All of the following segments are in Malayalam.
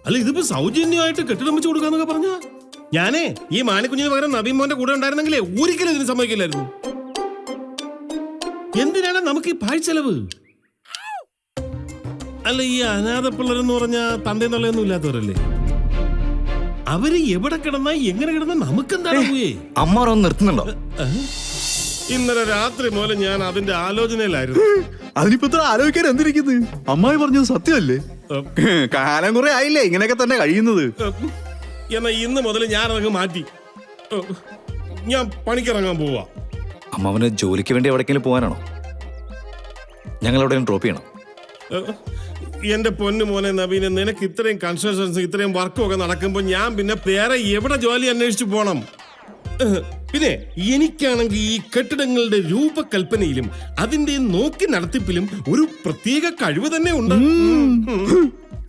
അല്ല ഇതിപ്പോ സൗജന്യമായിട്ട് കെട്ടിടം വെച്ച് കൊടുക്കാന്നൊക്കെ പറഞ്ഞ ഞാനേ ഈ മാണിക്കുഞ്ഞിന് പകരം നവീൻ മോന്റെ കൂടെ ഉണ്ടായിരുന്നെങ്കിലേ ഒരിക്കലും ഇതിന് സമ്മതിക്കില്ലായിരുന്നു. എന്തിനാണ് നമുക്ക് ഈ പാഴ്ചെലവ്? അല്ല ഈ അനാഥ പിള്ളേരെന്ന് പറഞ്ഞ തന്തയും തള്ളയൊന്നും ഇല്ലാത്തവരല്ലേ? അവര് എവിടെ കിടന്നാ എങ്ങനെ കിടന്നാ നമുക്കെന്താണ് പോയേ? അമ്മ നിർത്തുന്നുണ്ടോ? ഇന്നലെ രാത്രി മുതൽ ഞാൻ അതിന്റെ ആലോചനയിലായിരുന്നു. അതിനിപ്പോ ഇത്ര ആലോചിക്കാൻ എന്തിരിക്കുന്നത്? അമ്മായി പറഞ്ഞത് സത്യമല്ലേ? കാലം കുറെ ആയില്ലേ ഇങ്ങനെയൊക്കെ തന്നെ കഴിയുന്നത്. എന്നാ ഇന്ന് മുതൽ ഞാൻ അതങ്ങ് മാറ്റി. ഞാൻ പണിക്കിറങ്ങാൻ പോവാ. അമ്മാവന് ജോലിക്ക് വേണ്ടി എവിടേക്കെങ്കിലും പോകാനാണോ? ഞങ്ങൾ എവിടെയും ഡ്രോപ്പ് ചെയ്യണം? എന്റെ പൊന്നു മോനെ നവീനെ, നിനക്ക് ഇത്രയും കൺസ്ട്രക്ഷൻസ് ഇത്രയും വർക്കും ഒക്കെ നടക്കുമ്പോ ഞാൻ പിന്നെ വേറെ എവിടെ ജോലി അന്വേഷിച്ചു പോണം? പിന്നെ എനിക്കാണെങ്കിൽ ഈ കെട്ടിടങ്ങളുടെ രൂപകൽപ്പനയിലും അതിന്റെ നോക്കി നടത്തിപ്പിലും ഒരു പ്രത്യേക കഴിവ് തന്നെ ഉണ്ട്.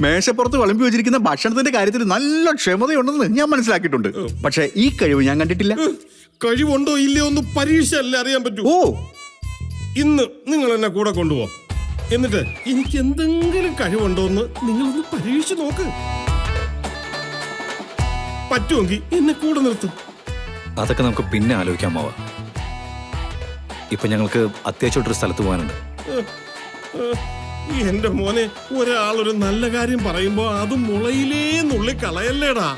മേശപ്പുറത്ത് വിളമ്പി വെച്ചിരിക്കുന്ന ഭക്ഷണത്തിന്റെ കാര്യത്തിൽ നല്ല ക്ഷമതയുണ്ടെന്ന് ഞാൻ മനസ്സിലാക്കിയിട്ടുണ്ട്. പക്ഷെ ഈ കഴിവ് ഞാൻ കണ്ടിട്ടില്ല. കഴിവുണ്ടോ ഇല്ലയോ ഒന്ന് പരീക്ഷ അല്ലേ അറിയാൻ പറ്റൂ. ഓ, ഇന്ന് നിങ്ങൾ എന്നെ കൂടെ കൊണ്ടുപോ. എന്നിട്ട് എനിക്ക് എന്തെങ്കിലും കഴിവുണ്ടോ എന്ന് നിങ്ങളൊന്ന് പരീക്ഷിച്ച് നോക്ക്. പറ്റുമെങ്കിൽ എന്നെ കൂടെ നിർത്തും. അതൊക്കെ നമുക്ക് പിന്നെ ആലോചിക്കാം അമ്മാവ. ഇപ്പൊ ഞങ്ങൾക്ക് അത്യാവശ്യമായിട്ടൊരു സ്ഥലത്ത് പോകാനുണ്ട്. എന്റെ മോനെ, ഒരാളൊരു നല്ല കാര്യം പറയുമ്പോ അത് മുളയിലേ നുള്ളി കളയല്ലേടാ.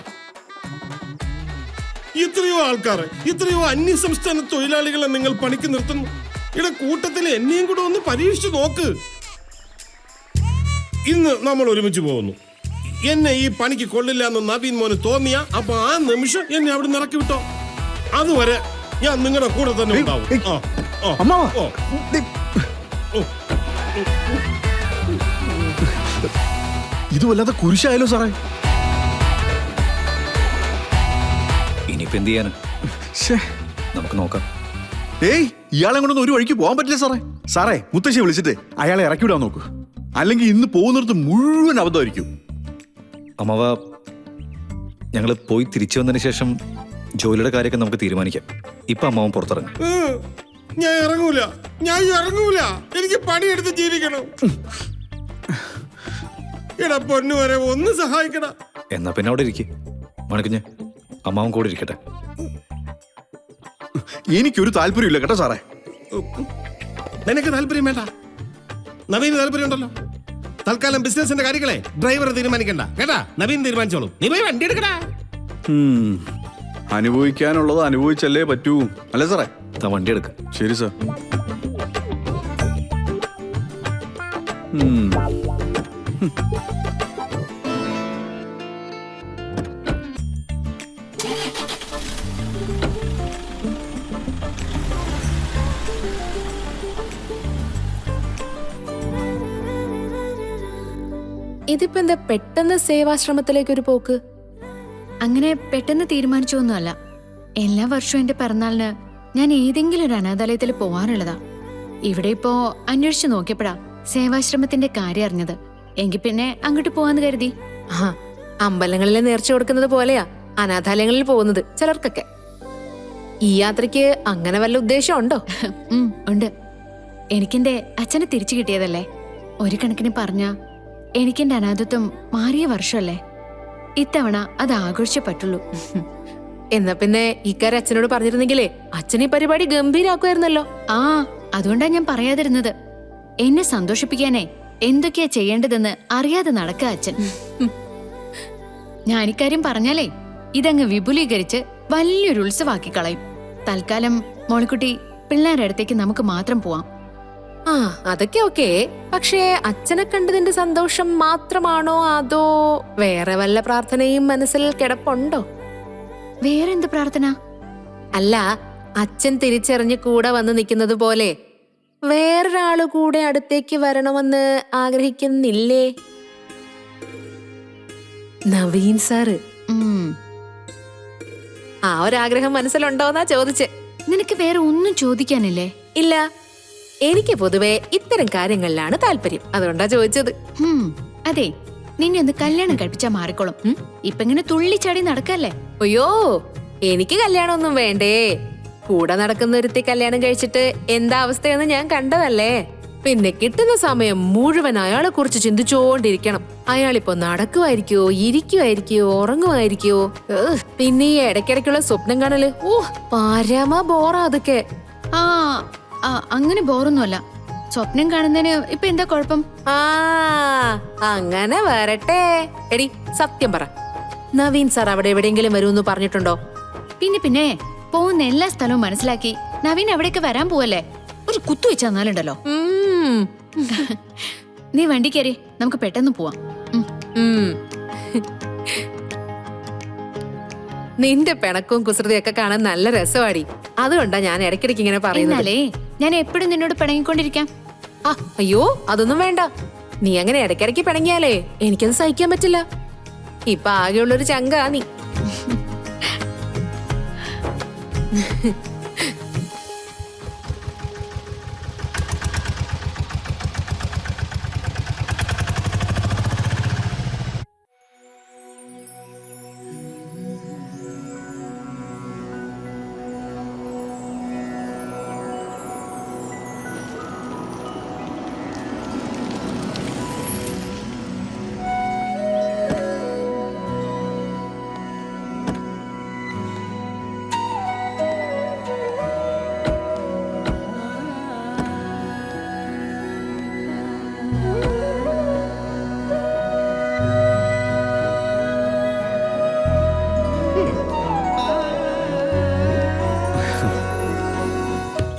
ഇത്രയോ ആൾക്കാരെ, ഇത്രയോ അന്യ സംസ്ഥാന തൊഴിലാളികളെ നിങ്ങൾ പണിക്ക് നിർത്തുന്നു. ഇവിടെ കൂട്ടത്തിൽ എന്നെയും കൂടെ ഒന്ന് പരീക്ഷിച്ചു നോക്ക്. ഇന്ന് നമ്മൾ ഒരുമിച്ച് പോകുന്നു. എന്നെ ഈ പണിക്ക് കൊള്ളില്ല എന്ന് നവീൻ മോന് തോന്നിയ അപ്പൊ ആ നിമിഷം എന്നെ അവിടെ ഇറക്കി വിട്ടോ. അതുവരെ ഞാൻ നിങ്ങളുടെ കൂടെ തന്നെ ഉണ്ടാവും. ഇത് വല്ലാതെ കുരിശായാലോ സാറേ? ഇനിയിപ്പോ എന്ത് ചെയ്യാന്? നമുക്ക് നോക്കാം. ഏയ്, ഇയാളെ കൊണ്ടൊന്നും ഒരു വഴിക്ക് പോകാൻ പറ്റില്ല സാറേ. സാറേ, മുത്തശ്ശിയെ വിളിച്ചിട്ട് അയാളെ ഇറക്കി വിടാൻ നോക്കൂ. അല്ലെങ്കിൽ ഇന്ന് പോകുന്നിടത്ത് മുഴുവൻ അബദ്ധമായിരിക്കും. അമ്മാവ, ഞങ്ങൾ പോയി തിരിച്ചു വന്നതിന് ശേഷം ജോലിയുടെ കാര്യമൊക്കെ നമുക്ക് തീരുമാനിക്കാം. ഇപ്പൊ അമ്മാവൻ പുറത്തിറങ്ങും. ഞാൻ ഇറങ്ങൂല. എനിക്ക് പണിയെടുത്ത് ജീവിക്കണം. എടാ പൊന്നു വരെ ഒന്ന് സഹായിക്കടാ. എന്നാ പിന്നെ അവിടെ ഇരിക്കും മണിക്കുഞ്ഞ്. അമ്മാവൻ കൂടെ ഇരിക്കട്ടെ. എനിക്കൊരു താല്പര്യമില്ല കേട്ടോ സാറേ. നിനക്ക് താല്പര്യം വേണ്ട, നവീന് താല്പര്യം ഉണ്ടല്ലോ. തൽക്കാലം ബിസിനസിന്റെ കാര്യങ്ങളെ ഡ്രൈവർ തീരുമാനിക്കണ്ട കേട്ടാ. നവീൻ തീരുമാനിച്ചോളൂ. നീ പോയി വണ്ടി എടുക്കടാ. അനുഭവിക്കാനുള്ളത് അനുഭവിച്ചല്ലേ പറ്റൂ, അല്ലേ സാറേ? വണ്ടി എടുക്ക. ശരി സാർ. ഇതിപ്പോ എന്താ പെട്ടെന്ന് സേവാശ്രമത്തിലേക്ക് ഒരു പോക്ക്? അങ്ങനെ പെട്ടെന്ന് തീരുമാനിച്ചൊന്നുമല്ല. എല്ലാ വർഷവും എന്റെ പിറന്നാളിന് ഞാൻ ഏതെങ്കിലും ഒരു അനാഥാലയത്തിൽ പോവാറുള്ളതാ. ഇവിടെ ഇപ്പോ അന്വേഷിച്ചു നോക്കിയപ്പോഴാ സേവാശ്രമത്തിന്റെ കാര്യം അറിഞ്ഞത്. എങ്കിൽ പിന്നെ അങ്ങോട്ട് പോവാന്ന് കരുതി. അമ്പലങ്ങളിലെ നേർച്ച കൊടുക്കുന്നത് പോലെയാ അനാഥാലയങ്ങളിൽ പോകുന്നത് ചിലർക്കൊക്കെ. ഈ യാത്രയ്ക്ക് അങ്ങനെ വല്ല ഉദ്ദേശം ഉണ്ടോ? ഉണ്ട്. എനിക്കെന്റെ അച്ഛനെ തിരിച്ചു കിട്ടിയതല്ലേ. ഒരു കണക്കിന് പറഞ്ഞ എനിക്കെന്റെ അനാഥത്വം മാറിയ വർഷമല്ലേ. ഇത്തവണ അത് ആഘോഷിച്ചേ പറ്റുള്ളൂ. എന്നാ പിന്നെ ഇക്കാര്യം അച്ഛനോട് പറഞ്ഞിരുന്നെങ്കിലേ അച്ഛൻ ഈ പരിപാടി ഗംഭീരാക്കുമായിരുന്നല്ലോ. അതുകൊണ്ടാ ഞാൻ പറയാതിരുന്നത്. എന്നെ സന്തോഷിപ്പിക്കാനേ എന്തൊക്കെയാ ചെയ്യേണ്ടതെന്ന് അറിയാതെ നടക്കുക അച്ഛൻ. ഞാൻ ഇക്കാര്യം പറഞ്ഞാലേ ഇതങ്ങ് വിപുലീകരിച്ച് വലിയൊരു ഉത്സവാക്കി കളയും. തൽക്കാലം മോളിക്കുട്ടി പിള്ളേരുടെ അടുത്തേക്ക് നമുക്ക് മാത്രം പോവാം. അതൊക്കെ ഓക്കേ. പക്ഷേ അച്ഛനെ കണ്ടതിന്റെ സന്തോഷം മാത്രമാണോ അതോ വേറെ വല്ല പ്രാർത്ഥനയും മനസ്സിൽ കിടപ്പുണ്ടോ? വേറെന്ത് പ്രാർത്ഥന? അല്ല, അച്ഛൻ തിരിച്ചറിഞ്ഞ് കൂടെ വന്ന് നിൽക്കുന്നത് പോലെ വേറൊരാള് കൂടെ അടുത്തേക്ക് വരണമെന്ന് ആഗ്രഹിക്കുന്നില്ലേ നവീൻ സാറ്? ആ ഒരാഗ്രഹം മനസ്സിലുണ്ടോന്നാ ചോദിച്ചേ. നിനക്ക് വേറെ ഒന്നും ചോദിക്കാനില്ലേ? ഇല്ല, എനിക്ക് പൊതുവെ ഇത്തരം കാര്യങ്ങളിലാണ് താല്പര്യം. അതുകൊണ്ടാ ചോദിച്ചത്. അതെ, നിന്നെ ഒന്ന് കല്യാണം കഴിപ്പിച്ചാ മാറിക്കോളും. ഇപ്പൊ ഇങ്ങനെ തുള്ളിച്ചാടി നടക്കല്ലേ. അയ്യോ, എനിക്ക് കല്യാണമൊന്നും വേണ്ടേ. കൂടെ നടക്കുന്ന ഒരുത്തി കല്യാണം കഴിച്ചിട്ട് എന്താ അവസ്ഥയെന്ന് ഞാൻ കണ്ടതല്ലേ. പിന്നെ കിട്ടുന്ന സമയം മുഴുവൻ അയാളെ കുറിച്ച് ചിന്തിച്ചുകൊണ്ടിരിക്കണം. അയാളിപ്പോ നടക്കുമായിരിക്കോ, ഇരിക്കുമായിരിക്കോ, ഉറങ്ങുമായിരിക്കോ. പിന്നെ ഈ ഇടയ്ക്കിടയ്ക്കുള്ള സ്വപ്നം കാണല്, പരമ ബോറാ അതൊക്കെ. ആ അങ്ങനെ ബോറൊന്നുമല്ല. സ്വപ്നം കാണുന്നതിന് ഇപ്പൊ എന്താ കുഴപ്പം? അങ്ങനെ വരട്ടെ. എടി സത്യം പറ, നവീൻ സാർ അവിടെ എവിടെയെങ്കിലും വരുമെന്ന് പറഞ്ഞിട്ടുണ്ടോ? പിന്നെ പോകുന്ന എല്ലാ സ്ഥലവും മനസ്സിലാക്കി നവീൻ അവിടേക്ക് വരാൻ പോവല്ലേ. ഒരു കുത്തു വെച്ച് തന്നാലുണ്ടല്ലോ. നീ വണ്ടി കയറി, നമുക്ക് പെട്ടെന്ന് പോവാം. നിന്റെ പിണക്കവും കുസൃതിയൊക്കെ കാണാൻ നല്ല രസമാടി. അതുകൊണ്ടാ ഞാൻ ഇടയ്ക്കിടയ്ക്ക് ഇങ്ങനെ പറയുന്നത്. എന്നാലേ ഞാൻ എപ്പോഴും നിന്നോട് പിണങ്ങിക്കൊണ്ടിരിക്കാം. അയ്യോ അതൊന്നും വേണ്ട. നീ അങ്ങനെ ഇടയ്ക്കിടയ്ക്ക് പിണങ്ങിയാലേ എനിക്കത് സഹിക്കാൻ പറ്റില്ല. ഇപ്പൊ ആകെയുള്ളൊരു ചങ്കാ നീ.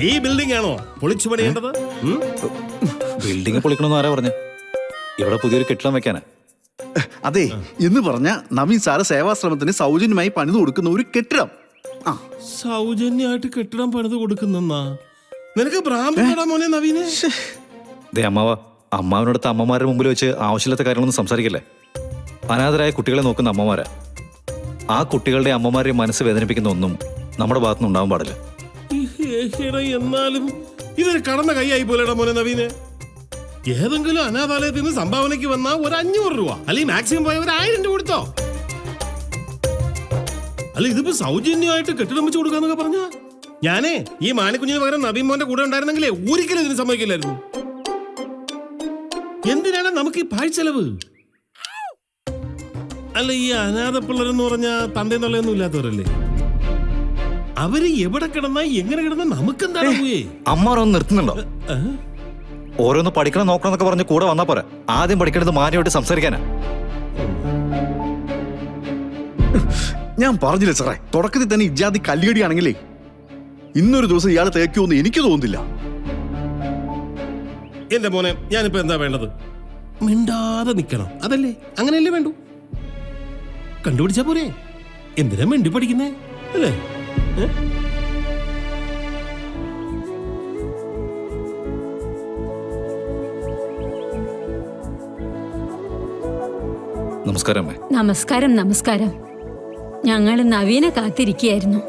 ഈ ബിൽഡിംഗ് ആണോ പൊളിച്ചു പണിയേണ്ടത്? ബിൽഡിംഗ് പൊളിക്കണമെന്ന് ആരാ പറഞ്ഞു? ഇവിടെ പുതിയൊരു കെട്ടിടം വെക്കാനാ. അതെ, എന്ന് പറഞ്ഞ നവീൻ സാറ് സേവാശ്രമത്തിന് സൗജന്യമായി പണിത് കൊടുക്കുന്ന ഒരു കെട്ടിടം. സൗജന്യമായിട്ട് കെട്ടിടം പണിത് കൊടുക്കുന്നെന്നാ? നിനക്ക് ഭ്രാന്തടാ മോനെ നവീനെ. ദേ അമ്മാവനടുത്ത് അമ്മമാരുടെ മുമ്പിൽ വെച്ച് ആവശ്യമില്ലാത്ത കാര്യങ്ങളൊന്നും സംസാരിക്കല്ലേ. അനാഥരായ കുട്ടികളെ നോക്കുന്ന അമ്മമാരാ. ആ കുട്ടികളുടെ അമ്മമാരെ മനസ്സ് വേദനിപ്പിക്കുന്ന ഒന്നും നമ്മുടെ ഭാഗത്തുനിന്ന് ഉണ്ടാവാൻ പാടില്ല. എന്നാലും ഇതൊരു കടന്ന കൈയായി പോലെടാ മോനെ നവീനെ. ഏതെങ്കിലും അനാഥാലയത്തിൽ നിന്ന് സംഭാവനയ്ക്ക് വന്നാ ഒരു 500 രൂപ അല്ലെങ്കിൽ മാക്സിമം പോയ ഒരു 1000 രൂപ കൊടുത്തോ. അല്ല ഇതിപ്പോ സൗജന്യമായിട്ട് കെട്ടിടം വെച്ച് കൊടുക്കാന്നൊക്കെ പറഞ്ഞ ഞാനേ ഈ മാണിക്കുഞ്ഞിന് പകരം നവീൻ മോന്റെ കൂടെ ഉണ്ടായിരുന്നെങ്കിലേ ഒരിക്കലും ഇതിന് സമ്മതിക്കില്ലായിരുന്നു. എന്തിനാണ് നമുക്ക് ഈ പാഴ്ചെലവ്? അല്ല ഈ അനാഥ പിള്ളേരെന്ന് പറഞ്ഞ തന്റെ തൊള്ളയൊന്നും ഇല്ലാത്തവരല്ലേ? അവര് എവിടെ കിടന്നാ എങ്ങനെ കിടന്നാ നമുക്കെന്താണ് പോയേ? അമ്മാരൊന്നും നിർത്തുന്നുണ്ടോ? ഓരോന്ന് പഠിക്കണം നോക്കണം എന്നൊക്കെ പറഞ്ഞ് കൂടെ വന്നാ പോരാ. ആദ്യം പഠിക്കേണ്ടത് മാന്യമായിട്ട് സംസാരിക്കാനാ. ഞാൻ പറഞ്ഞില്ലേ സാറേ, തുടക്കത്തിൽ തന്നെ ഇജാതി കല്ലുകടിയാണെങ്കിലേ ഇന്നൊരു ദിവസം ഇയാൾ തേക്കുമെന്ന് എനിക്ക് തോന്നുന്നില്ല. എന്റെ മോനെ ഞാനിപ്പോ എന്താ വേണ്ടത്? മിണ്ടാതെ നിക്കണം, അതല്ലേ? അങ്ങനെയല്ലേ വേണ്ടു? കണ്ടുപിടിച്ചാ പോരെ? എന്തിനാ മിണ്ടി പഠിക്കുന്നേ അല്ലേ? നമസ്കാരം അമ്മേ. നമസ്കാരം. ഞങ്ങൾ നവീനെ കാത്തിരിക്കുകയായിരുന്നു.